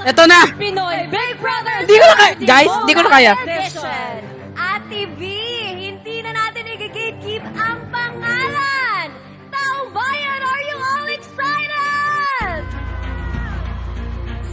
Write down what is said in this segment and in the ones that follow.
Ito na! Pinoy Big Brother! Hindi ko na kaya. Guys, hindi ko na kaya. Edition. Ate V, hindi na natin i-gatekeep ang pangalan! Taong bayan, are you all excited?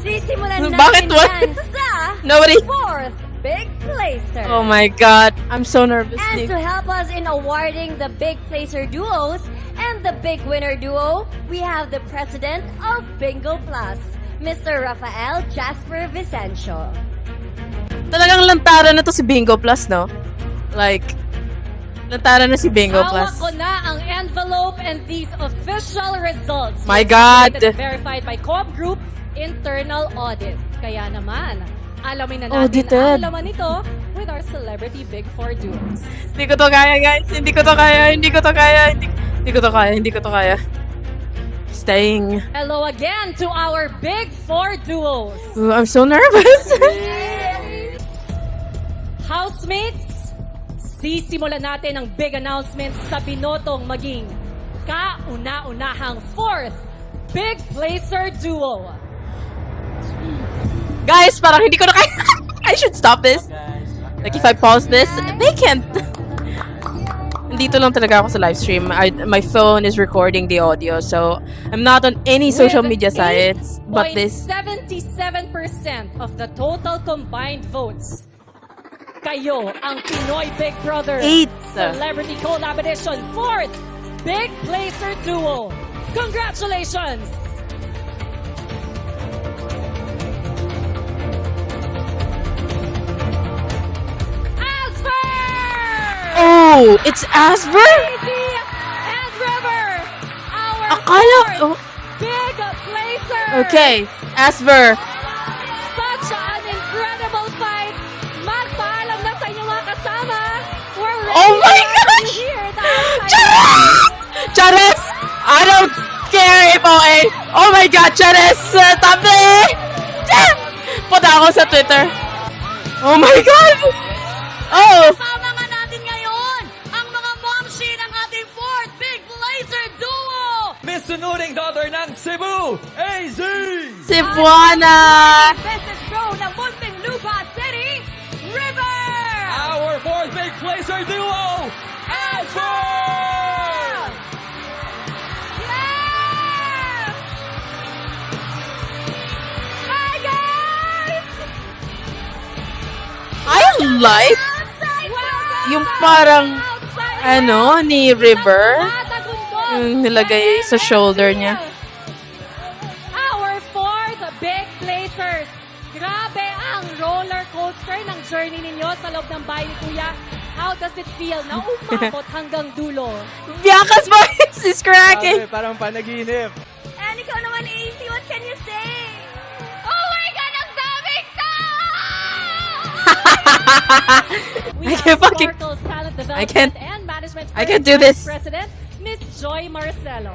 Sisimulan natin Bakit wala? yan sa Nobody. fourth Big Placer. Oh my God. I'm so nervous. And to help us in awarding the Big Placer duos and the Big Winner duo, we have the president of Bingo Plus, Mr. Rafael Jasper Vicencio. Talagang lantaran na to si Bingo Plus, no? Like, lantaran na si Bingo Plus. Hawak ko na ang envelope and these official results. My God. Verified by Coop Group Internal Audit. Kaya naman, alamin na natin Audited. ang laman nito with our Celebrity Big Four duos. Hindi ko to kaya, guys. Hindi ko to kaya. Hindi ko to kaya. Hindi ko to kaya. Hindi ko to kaya. Staying. Hello again to our Big Four duos. Ooh, I'm so nervous. Housemates, sisimulan natin ang big announcement sa binotong maging kauna-unahang fourth Big Placer duo. Guys, parang hindi ko na kaya. I should stop this. Like, if I pause this, they can't. Dito lang talaga ako sa live stream. My phone is recording the audio, so I'm not on any social media sites. But this. 77% of the total combined votes. Kayo ang Pinoy Big Brother 8. Celebrity Collab Edition 4th Big Placer Duo. Congratulations! Oh, it's Asper? Easy and River, our Akala. fourth Oh, Big Placer. okay, Asper. Such an incredible fight. Magpaalam na sa inyong mga kasama. We're ready Oh my to gosh! hear the outside Charis! Charis! I don't care if OA. Oh my God, Charis! Tabi! Punta ako sa Twitter. Oh my God! Oh! Kasama nga natin ngayon ang mga momshi ng ating fourth Big Placer Duo. Miss Sunuring Daughter ng Cebu, AZ! Cebuana! Business Pro ng Muntinlupa City, River. Our fourth Big Placer Duo, Alpha! Yes! Hi guys! I like yung parang ano ni River, yung nilagay sa shoulder niya. Our fourth Big Placers. Grabe ang roller coaster ng journey ninyo sa loob ng bahay ni Kuya. How does it feel na umabot hanggang dulo? Bianca's voice is cracking! Parang panaginip. And ikaw naman, AC, what can you say? Oh my God, ang daming I can't fucking- I can't- and management I can't do this. President, Miss Joy Marcelo.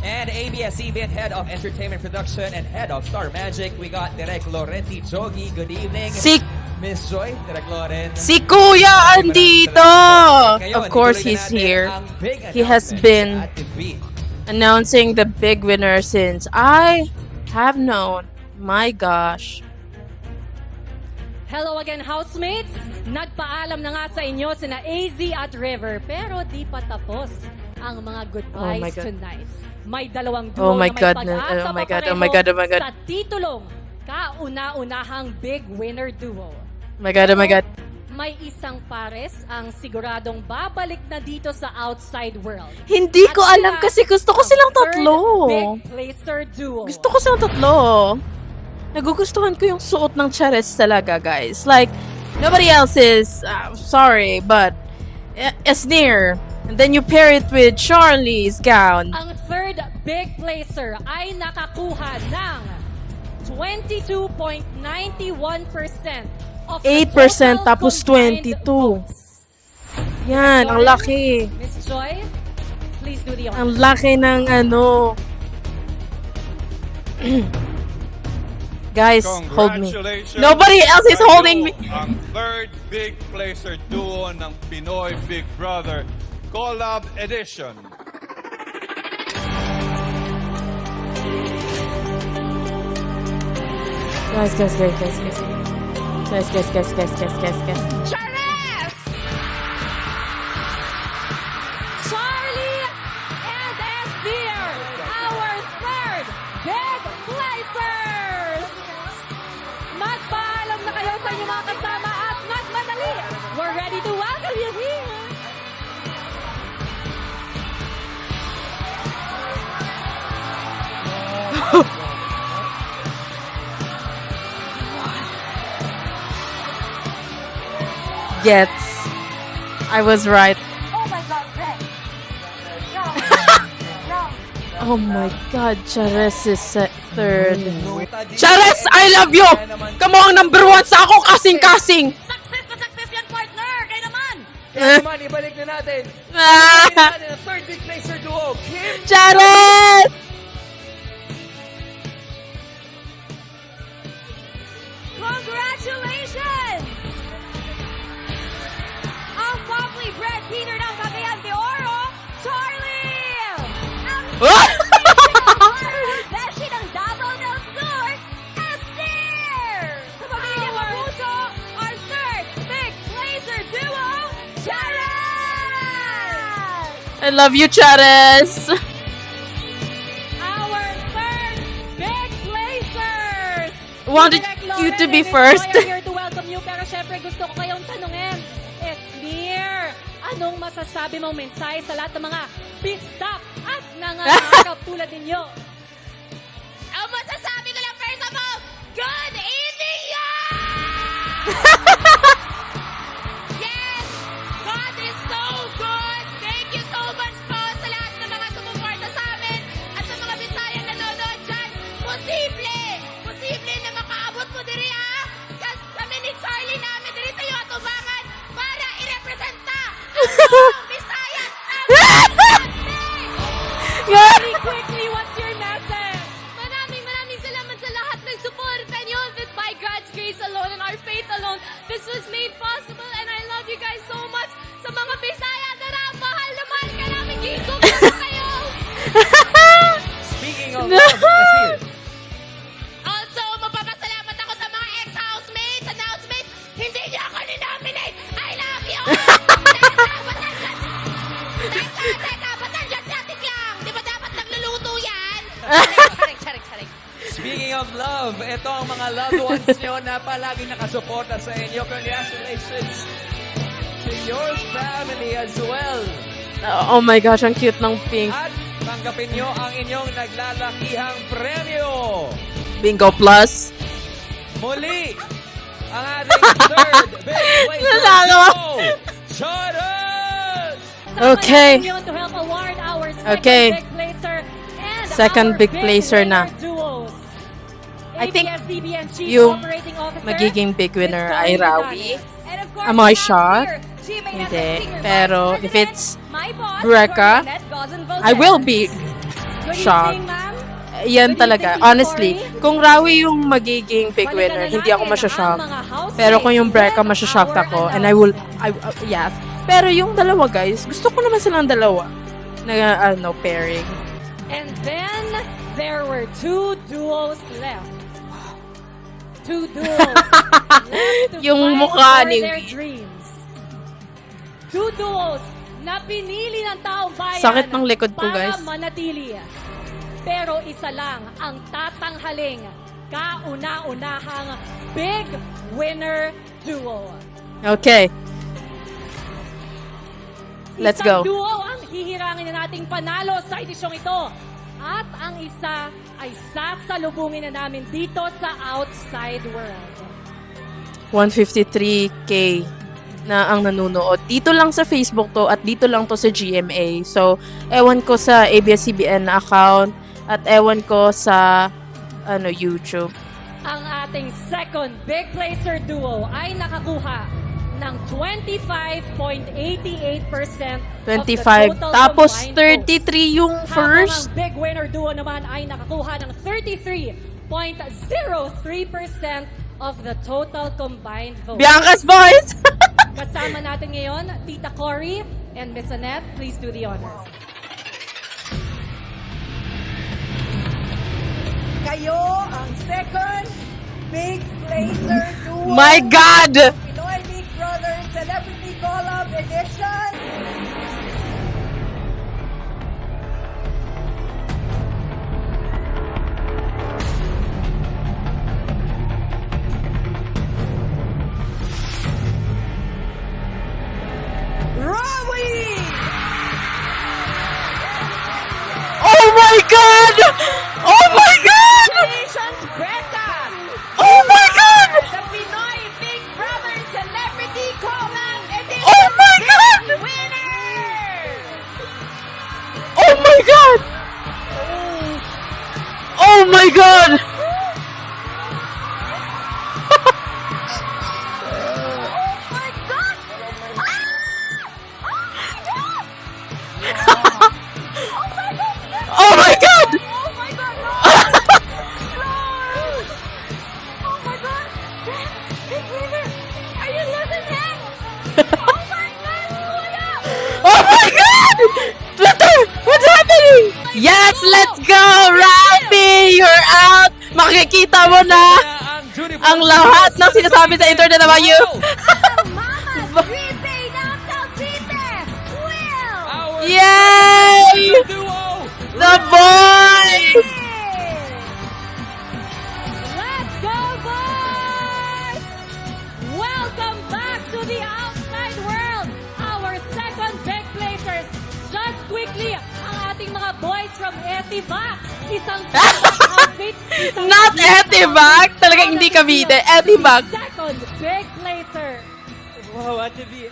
And ABS-CBN Head of Entertainment Production and Head of Star Magic, we got Direk Laurenti Jogi. Good evening. Si, Miss Joy, Direk Lauren. si Kuya andito! Of course, he's here. He has been announcing the big winner since I have known. My gosh. Hello again, housemates! Nagpaalam na nga sa inyo sina AZ at River, pero di pa tapos ang mga goodbyes Oh my God. tonight. May dalawang duo Oh my na may God, pag-asa oh my pa God, pareho oh my God, oh my God. sa titulong kauna-unahang Big Winner Duo. Oh my God, oh my God. May isang pares ang siguradong babalik na dito sa outside world. Hindi ko At alam sila kasi gusto ko ang silang third tatlo. Big Placer Duo. Gusto ko silang tatlo. Nagugustuhan ko yung suot ng Charis talaga, guys. Like, nobody else is, sorry, but Esnir. And then you pair it with Charlie's gown. Ang third Big Placer ay nakakuha ng 22.91% of the 8% total tapos combined 22. votes. Yan, ang laki. Miss Joy, please do the honors. Ang laki ng ano. Guys, hold me. Congratulations. Nobody else is holding me. Ang third Big Placer duo ng Pinoy Big Brother Collab Edition. Guys. Charles! Charlie and Esbir, our third big placers! Magpaalam na kayo sa inyong mga kasama at magmadali! We're ready to welcome you here! Gets. I was right. Oh my God, Red! Oh my God, Chares is third. Chares, I love you! Come on, number 1 sa ako, kasing-kasing! Success na success yan, partner! Kayo naman! Kaya naman, ibalik na natin. Ah! Ibalik na natin ang third big placer duo, Kim Chares! Congratulations! Ang Popley Bread Peter ng Cagayan de Oro, Charlie! Ang Beshi ng Davao del Sur, Esther! Sa pamilya Mapuso, our third big placer duo, Charas! I love you, Chares! Our third big placers! Wanted you to be first. I'm here to welcome you, pero syempre gusto ko kayong tanungin. Esmir, anong masasabi mong mensahe sa lahat ng mga bistak at nangangarap tulad ninyo? Ang masasabi ko lang first of all, good evening, y'all! Yes! God is so good! Thank you so much po sa lahat ng mga sumuporta sa amin at sa mga Bisayang nanonood dyan. Posible na makaabot mo diri kasi kami ni Charlie namin diri sa iyo atubangan para i-representa ang buong Bisaya at Very quickly, what's your message? Maraming salamat sa lahat ng suporta niyo. That by God's grace alone and our faith alone, this was made possible and I love you guys so much. Sa mga Bisaya, mahal na ka namin. Gisog na kayo! Speaking of love, Esbir. Also, magpapasalamat ako sa mga ex-housemates and housemates. Hindi niyo ako ninominate. I love you! Teka, ba't nandiyan si Ate Klang? Di ba dapat nagluluto yan? Charing. Speaking of love, ito ang mga loved ones nyo na palaging nakasuporta sa inyo. Congratulations to your family as well. Oh my gosh, ang cute ng pink. At tanggapin nyo ang inyong naglalakihang premyo. Bingo Plus. Muli, ang ating third big placer Nakakawa. duo, Charas! Okay. To help award our Okay. big placer and Second our big placer na. duos. I think ABS-CBN Chief yung Operating Officer, magiging big winner Miss ay Cory Rawi. Batanes. And of course, Am I last shocked? year, GMA Hindi. National Senior Pero Vice if President, it's my boss, Brecca, Cornette Gozenvotes. I will be Good shocked. evening, ma'am. Yan Good talaga. evening, Honestly, Cory. kung Rawi yung magiging big Balikan winner, na hindi ako natin masyashock. ang mga housemates Pero kung yung Brecca, with masyashock our ako. And I will, yes. Pero yung dalawa, guys, gusto ko naman silang dalawa na, pairing. And then, there were two duos left. Two duos left to Yung fight mukha for ni their Wee. dreams. Two duos na pinili ng taong bayan Sakit ng likod ko, guys. para manatili. Pero isa lang ang tatanghaling kauna-unahang big winner duo. Okay. Let's Isang go. duo ang hihirangin na nating panalo sa edisyong ito. At ang isa ay sasalubungin na namin dito sa outside world. 153K na ang nanonood. Dito lang sa Facebook to at dito lang to sa GMA. So, ewan ko sa ABS-CBN na account at ewan ko sa YouTube. Ang ating second big placer duo ay nakakuha ng 25.88% 25. Tapos 33 yung First. first. Ang big winner duo naman ay nakakuha ng 33.03% of the total combined vote. Bianca's voice! Kasama natin ngayon, Tita Cory and Miss Annette. Please do the honors. Kayo ang second Big Blazer Duo. My God! Pinoy Big Brother Celebrity Collab Edition. Rowie! Oh my God! Oh my God! Congratulations, Becca! Oh my God! The Pinoy Big Brother Celebrity Collab Edition. Oh my God! Winner! Oh my God! Oh my God! Oh my God! Oh my God! Oh my God! Big Winner! Are you listening? Oh my God, Kuya! Oh my God! Twitter! What's happening? Yes, let's go, Rafi! You're out! Makikita mo na ang lahat ng sinasabi sa internet about you. Mama's prepaid out Cavite! Will! Our Yay! duo. The boys! Let's go, boys! Welcome back to the outside world, our second big placers. Just quickly, ang ating mga boys from Etivac. Isang outfit, isang Not Etivac! Talagang hindi Cavite, Etivac. Second big placer. Wow, Ate B,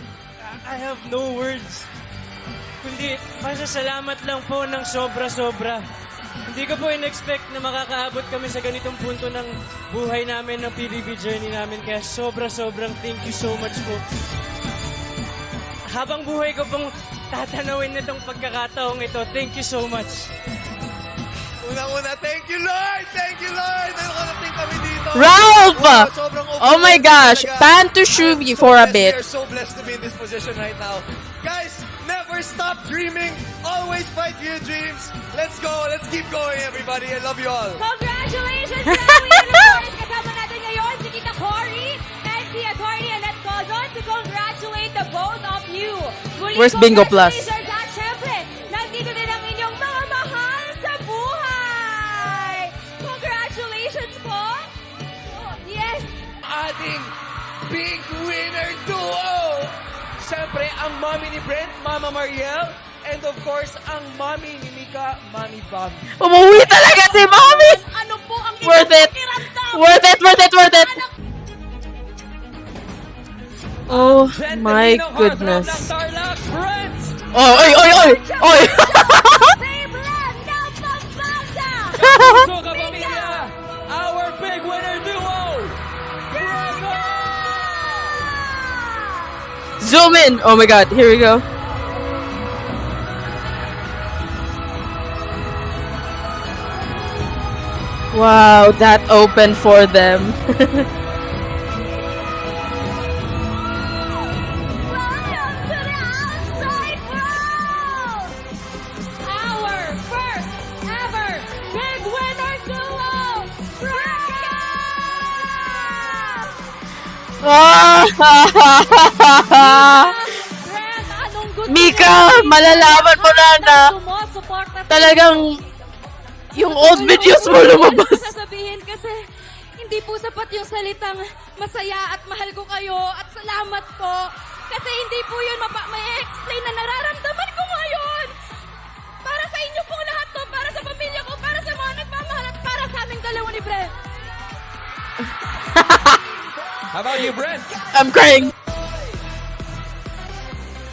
I have no words. Kundi, pasasalamat lang po ng sobra-sobra. Hindi ko po in-expect na makakaabot kami sa ganitong punto ng buhay namin, ng PBB journey namin. Kaya sobra-sobrang thank you so much po. Habang buhay ko pong tatanawin na itong pagkakataong ito, thank you so much. Unang-una, thank you, Lord! Thank you, Lord! Nakarating kami dito. Ralph! Wow, sobrang Oh my gosh, talaga. pan to Shuvi for a bit. We are so blessed to be in this position right now. Guys, never stop dreaming. Always fight for your dreams. Let's go. Let's keep going, everybody. I love you all. Congratulations, Chloe! And of course, kasama natin ngayon si Tita Cory and si Attorney Annette Cozon to congratulate the both of you. Muli, Where's Bingo Plus? congratulations at syempre, nandito din ang inyong mga mahal sa buhay! Congratulations po! Oh, yes! Ating big winner duo. Siyempre, ang mommy ni Brent, Mama Mariel. And of course, ang mommy ni Mika, Mommy Bam. Umuwi talaga si Mommy! Ano po ang Worth it! Worth it, worth it, worth it! Oh my Gentleman ng goodness. heartthrob ng Tarlac, Brent! Oh, oy, oy, oy! Oy! Babeland ng Pampanga! Puso ka, pamilya! Our big winner duo! Bravo! Zoom in! Oh my god, here we go. Wow, that opened for them. Welcome to the outside world! Our first ever big winner duo! Brecca! Brent, anong gusto Mika, mo? malalaman mo na na Sumusuporta sa talagang yung old videos mo lumabas. Sasabihin kasi hindi po sapat yung salitang masaya at mahal ko kayo at salamat po. Kasi hindi po yun may explain na nararamdaman ko ngayon. Para sa inyo pong lahat to, para sa pamilya ko, para sa mga nagmamahal at para sa aming dalawa ni Brent. How about you, Brent? I'm crying.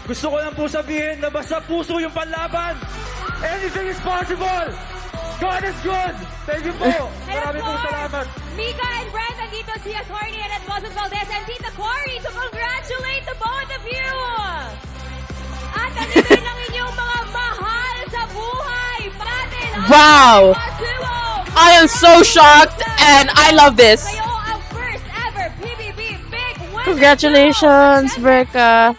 Gusto ko lang po sabihin na basta puso yung panlaban. Anything is possible. God is good. Thank you po. And of Marami pong course, salamat. Mika and Brent, nandito si Attorney Annette Cozon Valdez and Tita Cory to congratulate the both of you! At nandito rin ang inyong mga mahal sa buhay! Patin ang Wow! mga duo! I am so shocked and I love this. Kayo ang first ever PBB Big Winner Congratulations, Duo! Brecca.